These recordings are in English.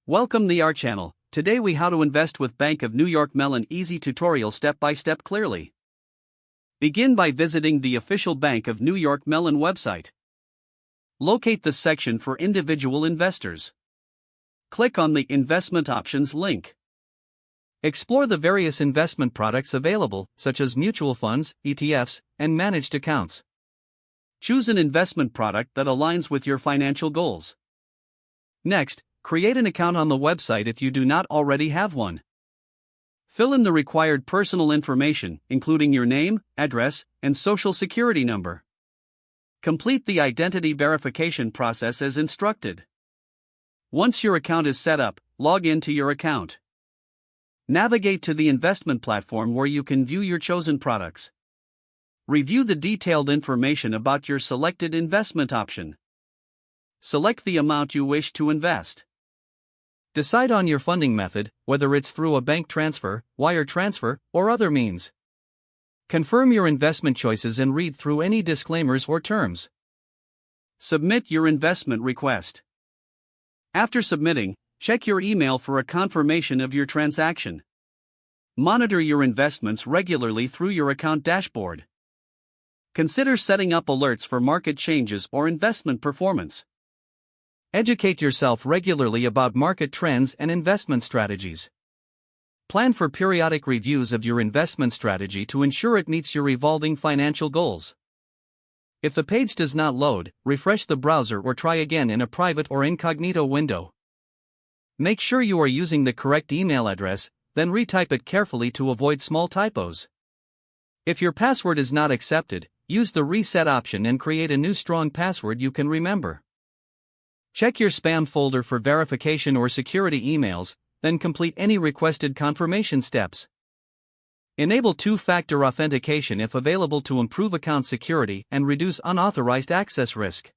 Welcome to our channel. Today we how to invest with Bank of New York Mellon easy tutorial step by step clearly. Begin by visiting the official Bank of New York Mellon website. Locate the section for individual investors. Click on the investment options link. Explore the various investment products available, such as mutual funds, ETFs, and managed accounts. Choose an investment product that aligns with your financial goals. Next, create an account on the website if you do not already have one. Fill in the required personal information, including your name, address, and social security number. Complete the identity verification process as instructed. Once your account is set up, log in to your account. Navigate to the investment platform where you can view your chosen products. Review the detailed information about your selected investment option. Select the amount you wish to invest. Decide on your funding method, whether it's through a bank transfer, wire transfer, or other means. Confirm your investment choices and read through any disclaimers or terms. Submit your investment request. After submitting, check your email for a confirmation of your transaction. Monitor your investments regularly through your account dashboard. Consider setting up alerts for market changes or investment performance. Educate yourself regularly about market trends and investment strategies. Plan for periodic reviews of your investment strategy to ensure it meets your evolving financial goals. If the page does not load, refresh the browser or try again in a private or incognito window. Make sure you are using the correct email address, then retype it carefully to avoid small typos. If your password is not accepted, use the reset option and create a new strong password you can remember. Check your spam folder for verification or security emails, then complete any requested confirmation steps. Enable two-factor authentication if available to improve account security and reduce unauthorized access risk.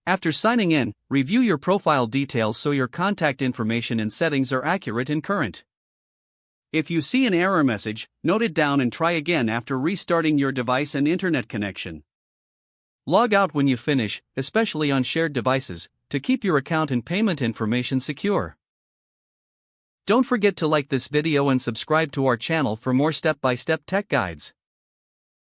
After signing in, review your profile details so your contact information and settings are accurate and current. If you see an error message, note it down and try again after restarting your device and internet connection. Log out when you finish, especially on shared devices, to keep your account and payment information secure. Don't forget to like this video and subscribe to our channel for more step-by-step tech guides.